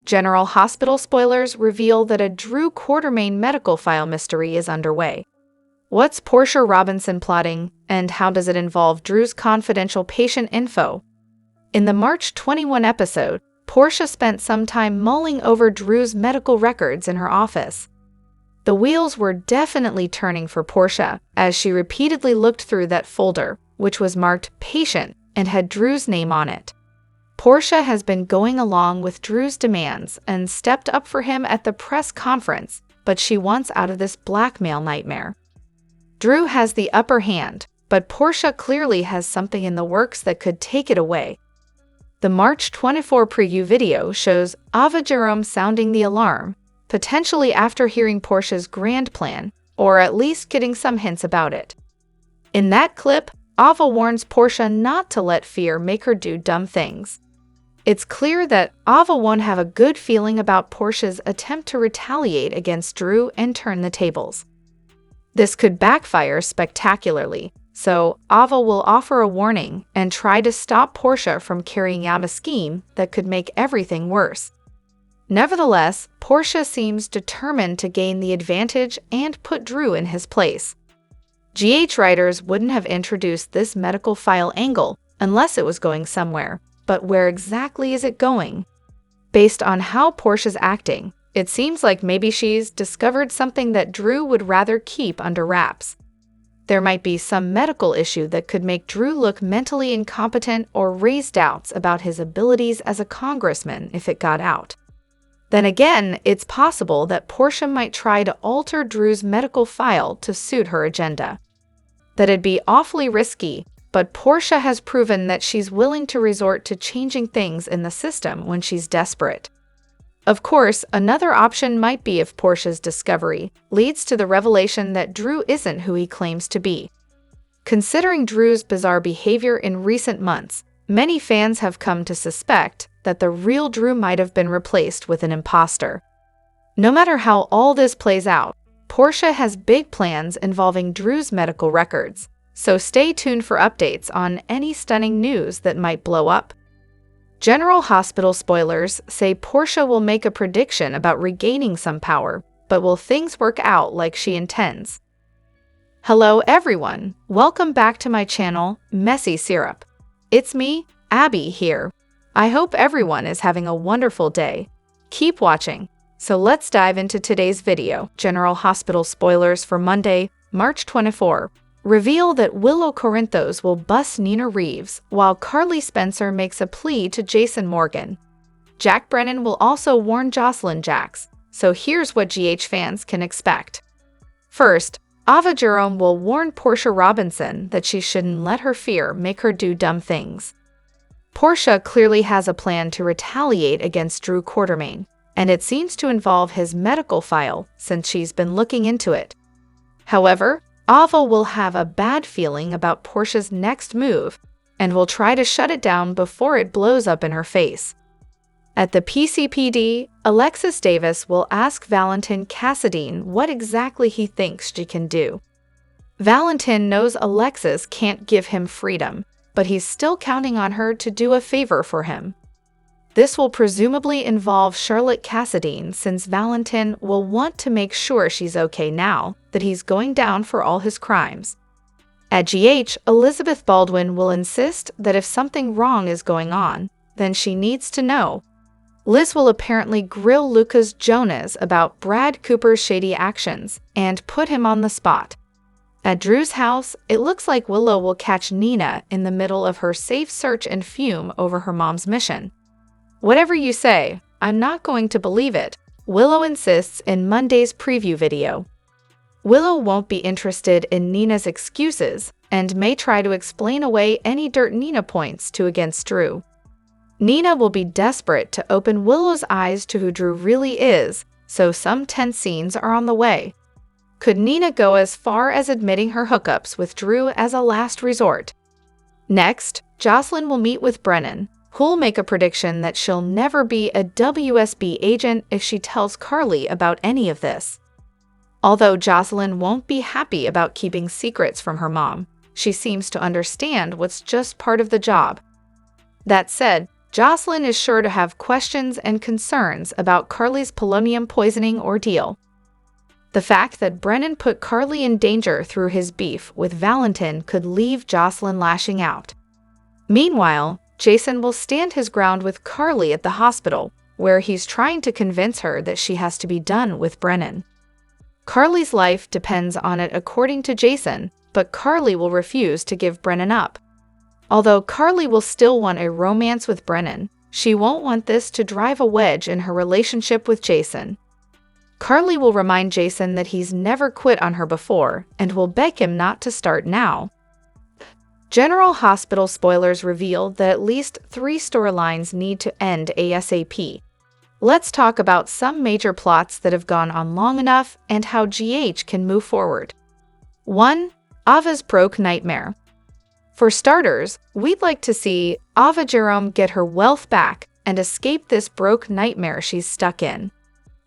General Hospital spoilers reveal that a Drew Quartermain medical file mystery is underway. What's Portia Robinson plotting, and how does it involve Drew's confidential patient info? In the March 21 episode, Portia spent some time mulling over Drew's medical records in her office. The wheels were definitely turning for Portia as she repeatedly looked through that folder, which was marked Patient and had Drew's name on it. Portia has been going along with Drew's demands and stepped up for him at the press conference, but she wants out of this blackmail nightmare. Drew has the upper hand, but Portia clearly has something in the works that could take it away. The March 24 preview video shows Ava Jerome sounding the alarm, potentially after hearing Portia's grand plan, or at least getting some hints about it. In that clip, Ava warns Portia not to let fear make her do dumb things. It's clear that Ava won't have a good feeling about Portia's attempt to retaliate against Drew and turn the tables. This could backfire spectacularly, so Ava will offer a warning and try to stop Portia from carrying out a scheme that could make everything worse. Nevertheless, Portia seems determined to gain the advantage and put Drew in his place. GH writers wouldn't have introduced this medical file angle unless it was going somewhere, but where exactly is it going? Based on how Portia's acting, it seems like maybe she's discovered something that Drew would rather keep under wraps. There might be some medical issue that could make Drew look mentally incompetent or raise doubts about his abilities as a congressman if it got out. Then again, it's possible that Portia might try to alter Drew's medical file to suit her agenda. That'd be awfully risky, but Portia has proven that she's willing to resort to changing things in the system when she's desperate. Of course, another option might be if Portia's discovery leads to the revelation that Drew isn't who he claims to be. Considering Drew's bizarre behavior in recent months, many fans have come to suspect that the real Drew might have been replaced with an imposter. No matter how all this plays out, Portia has big plans involving Drew's medical records, so stay tuned for updates on any stunning news that might blow up. General Hospital spoilers say Portia will make a prediction about regaining some power, but will things work out like she intends? Hello everyone, welcome back to my channel, Messy Syrup. It's me, Abby here. I hope everyone is having a wonderful day. Keep watching. So let's dive into today's video. General Hospital spoilers for Monday, March 24. Reveal that Willow Corinthos will bust Nina Reeves, while Carly Spencer makes a plea to Jason Morgan. Jack Brennan will also warn Josslyn Jax, so here's what GH fans can expect. First, Ava Jerome will warn Portia Robinson that she shouldn't let her fear make her do dumb things. Portia clearly has a plan to retaliate against Drew Quartermain, and it seems to involve his medical file since she's been looking into it. However, Ava will have a bad feeling about Portia's next move and will try to shut it down before it blows up in her face. At the PCPD, Alexis Davis will ask Valentin Cassadine what exactly he thinks she can do. Valentin knows Alexis can't give him freedom, but he's still counting on her to do a favor for him. This will presumably involve Charlotte Cassadine, since Valentin will want to make sure she's okay now that he's going down for all his crimes. At GH, Elizabeth Baldwin will insist that if something wrong is going on, then she needs to know. Liz will apparently grill Lucas Jonas about Brad Cooper's shady actions and put him on the spot. At Drew's house, it looks like Willow will catch Nina in the middle of her safe search and fume over her mom's mission. Whatever you say, I'm not going to believe it, Willow insists in Monday's preview video. Willow won't be interested in Nina's excuses and may try to explain away any dirt Nina points to against Drew. Nina will be desperate to open Willow's eyes to who Drew really is, so some tense scenes are on the way. Could Nina go as far as admitting her hookups with Drew as a last resort? Next, Josslyn will meet with Brennan, who'll make a prediction that she'll never be a WSB agent if she tells Carly about any of this. Although Josslyn won't be happy about keeping secrets from her mom, she seems to understand what's just part of the job. That said, Josslyn is sure to have questions and concerns about Carly's polonium poisoning ordeal. The fact that Brennan put Carly in danger through his beef with Valentin could leave Josslyn lashing out. Meanwhile, Jason will stand his ground with Carly at the hospital, where he's trying to convince her that she has to be done with Brennan. Carly's life depends on it according to Jason, but Carly will refuse to give Brennan up. Although Carly will still want a romance with Brennan, she won't want this to drive a wedge in her relationship with Jason. Carly will remind Jason that he's never quit on her before and will beg him not to start now. General Hospital spoilers reveal that at least 3 storylines need to end ASAP. Let's talk about some major plots that have gone on long enough and how GH can move forward. 1. Ava's broke nightmare. For starters, we'd like to see Ava Jerome get her wealth back and escape this broke nightmare she's stuck in.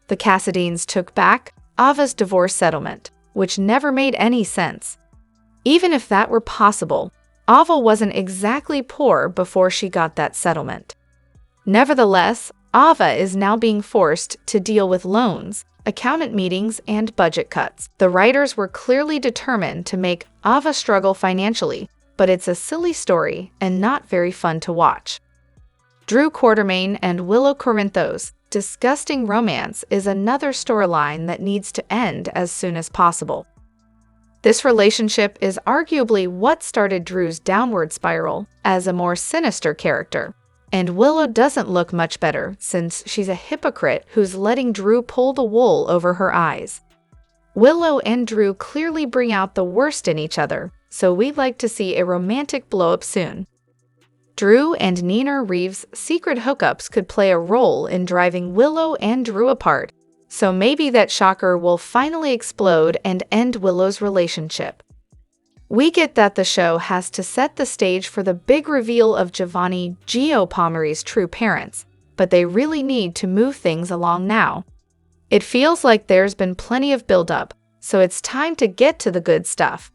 The Cassadines took back Ava's divorce settlement, which never made any sense. Even if that were possible, Ava wasn't exactly poor before she got that settlement. Nevertheless, Ava is now being forced to deal with loans, accountant meetings, and budget cuts. The writers were clearly determined to make Ava struggle financially, but it's a silly story and not very fun to watch. Drew Quartermaine and Willow Corinthos' disgusting romance is another storyline that needs to end as soon as possible. This relationship is arguably what started Drew's downward spiral as a more sinister character, and Willow doesn't look much better since she's a hypocrite who's letting Drew pull the wool over her eyes. Willow and Drew clearly bring out the worst in each other, so we'd like to see a romantic blow-up soon. Drew and Nina Reeves' secret hookups could play a role in driving Willow and Drew apart, so maybe that shocker will finally explode and end Willow's relationship. We get that the show has to set the stage for the big reveal of Giovanni Gio Palmieri's true parents, but they really need to move things along now. It feels like there's been plenty of build-up, so it's time to get to the good stuff.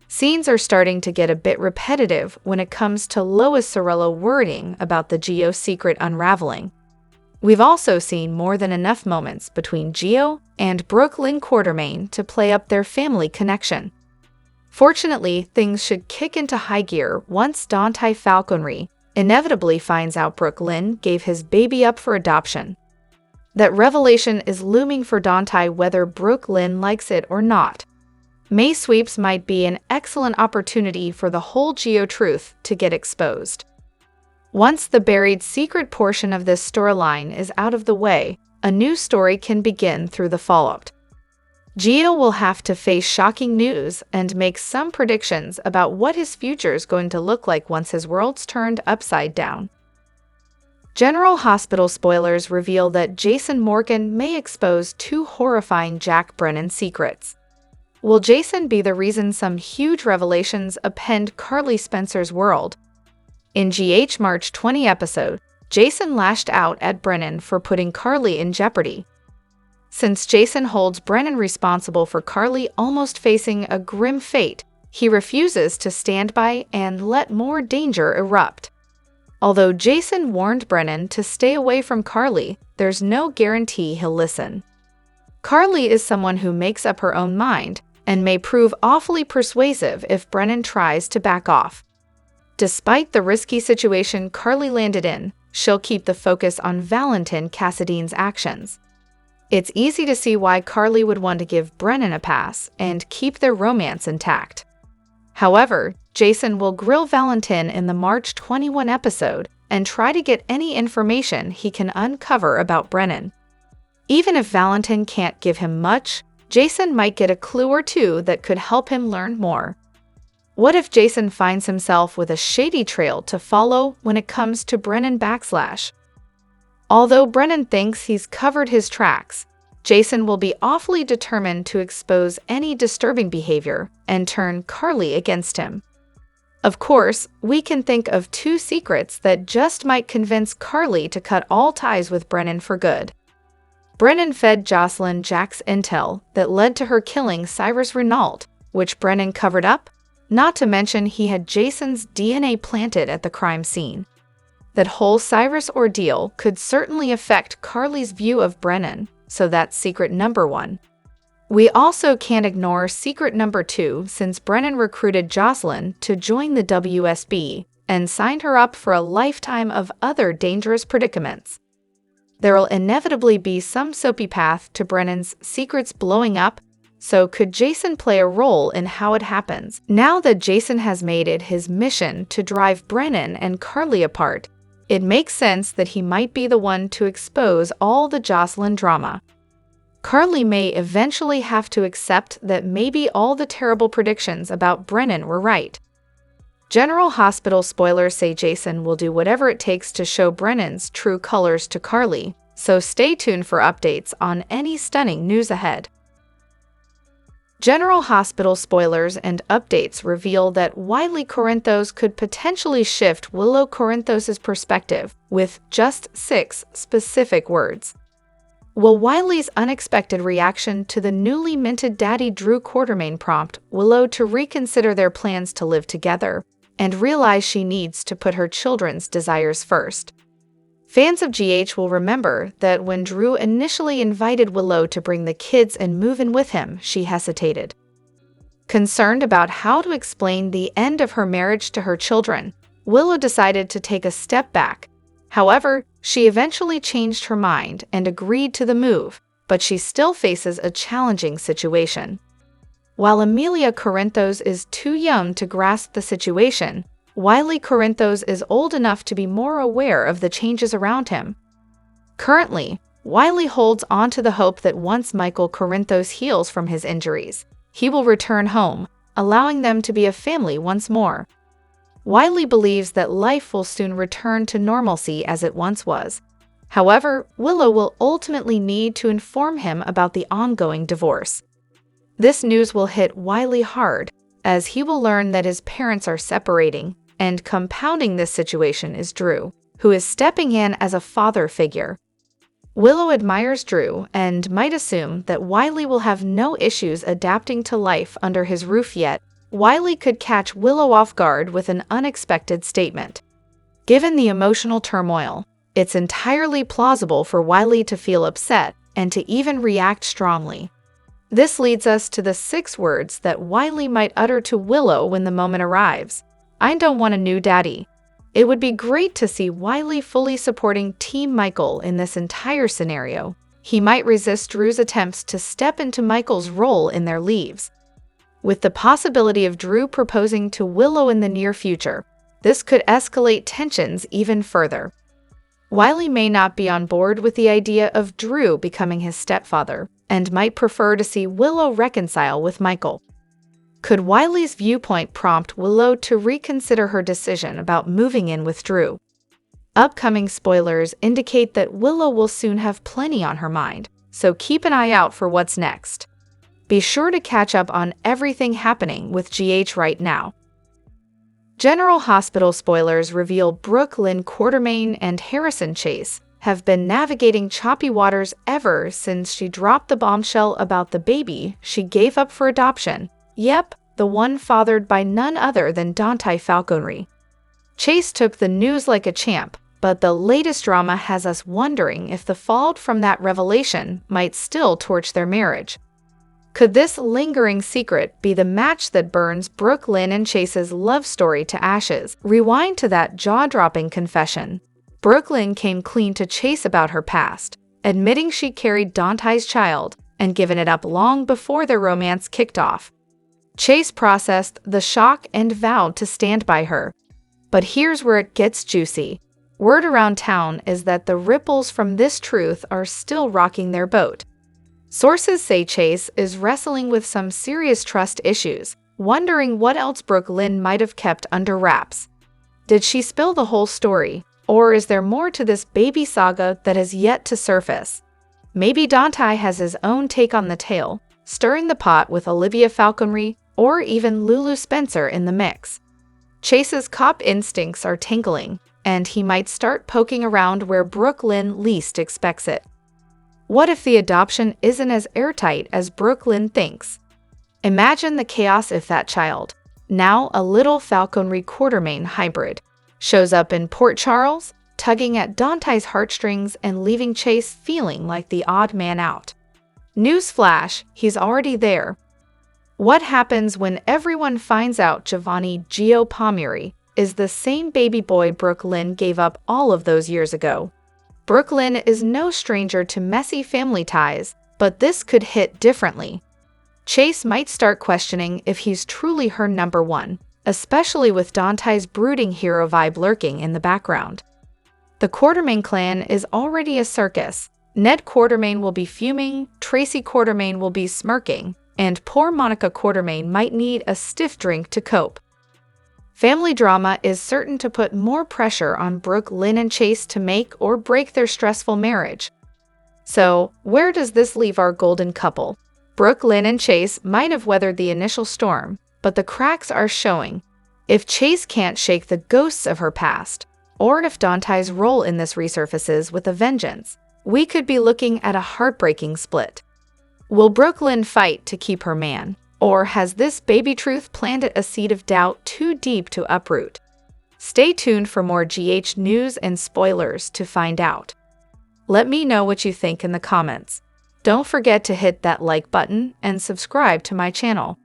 Scenes are starting to get a bit repetitive when it comes to Lois Sorello wording about the Gio secret unraveling. We've also seen more than enough moments between Gio and Brooklyn Quartermaine to play up their family connection. Fortunately, things should kick into high gear once Dante Falconry inevitably finds out Brooklyn gave his baby up for adoption. That revelation is looming for Dante whether Brooklyn likes it or not. May sweeps might be an excellent opportunity for the whole Gio truth to get exposed. Once the buried secret portion of this storyline is out of the way, a new story can begin through the fallout. Gio will have to face shocking news and make some predictions about what his future is going to look like once his world's turned upside down. General Hospital spoilers reveal that Jason Morgan may expose 2 horrifying Jack Brennan secrets. Will Jason be the reason some huge revelations append Carly Spencer's world? In GH March 20 episode, Jason lashed out at Brennan for putting Carly in jeopardy. Since Jason holds Brennan responsible for Carly almost facing a grim fate, he refuses to stand by and let more danger erupt. Although Jason warned Brennan to stay away from Carly, there's no guarantee he'll listen. Carly is someone who makes up her own mind and may prove awfully persuasive if Brennan tries to back off. Despite the risky situation Carly landed in, she'll keep the focus on Valentin Cassadine's actions. It's easy to see why Carly would want to give Brennan a pass and keep their romance intact. However, Jason will grill Valentin in the March 21 episode and try to get any information he can uncover about Brennan. Even if Valentin can't give him much, Jason might get a clue or two that could help him learn more. What if Jason finds himself with a shady trail to follow when it comes to Brennan backslash? Although Brennan thinks he's covered his tracks, Jason will be awfully determined to expose any disturbing behavior and turn Carly against him. Of course, we can think of 2 secrets that just might convince Carly to cut all ties with Brennan for good. Brennan fed Josslyn Jack's intel that led to her killing Cyrus Renault, which Brennan covered up, not to mention he had Jason's DNA planted at the crime scene. That whole Cyrus ordeal could certainly affect Carly's view of Brennan, so that's secret number 1. We also can't ignore secret number 2 since Brennan recruited Josslyn to join the WSB and signed her up for a lifetime of other dangerous predicaments. There'll inevitably be some soapy path to Brennan's secrets blowing up, so could Jason play a role in how it happens? Now that Jason has made it his mission to drive Brennan and Carly apart, it makes sense that he might be the one to expose all the Josslyn drama. Carly may eventually have to accept that maybe all the terrible predictions about Brennan were right. General Hospital spoilers say Jason will do whatever it takes to show Brennan's true colors to Carly, so stay tuned for updates on any stunning news ahead. General Hospital spoilers and updates reveal that Wiley Corinthos could potentially shift Willow Corinthos' perspective with just 6 specific words. Will Wiley's unexpected reaction to the newly minted Daddy Drew Quartermain prompt Willow to reconsider their plans to live together and realize she needs to put her children's desires first? Fans of GH will remember that when Drew initially invited Willow to bring the kids and move in with him, she hesitated. Concerned about how to explain the end of her marriage to her children, Willow decided to take a step back. However, she eventually changed her mind and agreed to the move, but she still faces a challenging situation. While Amelia Corinthos is too young to grasp the situation, Wiley Corinthos is old enough to be more aware of the changes around him. Currently, Wiley holds on to the hope that once Michael Corinthos heals from his injuries, he will return home, allowing them to be a family once more. Wiley believes that life will soon return to normalcy as it once was. However, Willow will ultimately need to inform him about the ongoing divorce. This news will hit Wiley hard, as he will learn that his parents are separating, and compounding this situation is Drew, who is stepping in as a father figure. Willow admires Drew and might assume that Wiley will have no issues adapting to life under his roof yet. Wiley could catch Willow off guard with an unexpected statement. Given the emotional turmoil, it's entirely plausible for Wiley to feel upset and to even react strongly. This leads us to the 6 words that Wiley might utter to Willow when the moment arrives. I don't want a new daddy. It would be great to see Wiley fully supporting Team Michael in this entire scenario. He might resist Drew's attempts to step into Michael's role in their lives. With the possibility of Drew proposing to Willow in the near future, this could escalate tensions even further. Wiley may not be on board with the idea of Drew becoming his stepfather, and might prefer to see Willow reconcile with Michael. Could Wiley's viewpoint prompt Willow to reconsider her decision about moving in with Drew? Upcoming spoilers indicate that Willow will soon have plenty on her mind, so keep an eye out for what's next. Be sure to catch up on everything happening with GH right now. General Hospital spoilers reveal Brooke Lynn Quartermain and Harrison Chase have been navigating choppy waters ever since she dropped the bombshell about the baby she gave up for adoption. Yep, the one fathered by none other than Dante Falconry. Chase took the news like a champ, but the latest drama has us wondering if the fallout from that revelation might still torch their marriage. Could this lingering secret be the match that burns Brooke Lynn and Chase's love story to ashes? Rewind to that jaw-dropping confession. Brooke Lynn came clean to Chase about her past, admitting she carried Dante's child and given it up long before their romance kicked off. Chase processed the shock and vowed to stand by her. But here's where it gets juicy. Word around town is that the ripples from this truth are still rocking their boat. Sources say Chase is wrestling with some serious trust issues, wondering what else Brooke Lynn might have kept under wraps. Did she spill the whole story? Or is there more to this baby saga that has yet to surface? Maybe Dante has his own take on the tale, stirring the pot with Olivia Falconry or even Lulu Spencer in the mix. Chase's cop instincts are tingling, and he might start poking around where Brooke Lynn least expects it. What if the adoption isn't as airtight as Brooke Lynn thinks? Imagine the chaos if that child, now a little Falconry Quartermain hybrid, shows up in Port Charles, tugging at Dante's heartstrings and leaving Chase feeling like the odd man out. Newsflash, he's already there. What happens when everyone finds out Giovanni Gio Palmieri is the same baby boy Brooklyn gave up all of those years ago? Brooklyn is no stranger to messy family ties, but this could hit differently. Chase might start questioning if he's truly her number one, especially with Dante's brooding hero vibe lurking in the background. The Quartermain clan is already a circus. Ned Quartermain will be fuming, Tracy Quartermain will be smirking, and poor Monica Quartermain might need a stiff drink to cope. Family drama is certain to put more pressure on Brooke, Lynn, and Chase to make or break their stressful marriage. So, where does this leave our golden couple? Brooke, Lynn, and Chase might have weathered the initial storm, but the cracks are showing. If Chase can't shake the ghosts of her past, or if Dante's role in this resurfaces with a vengeance, we could be looking at a heartbreaking split. Will Brooklyn fight to keep her man, or has this baby truth planted a seed of doubt too deep to uproot? Stay tuned for more GH news and spoilers to find out. Let me know what you think in the comments. Don't forget to hit that like button and subscribe to my channel.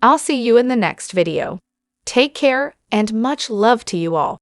I'll see you in the next video. Take care and much love to you all.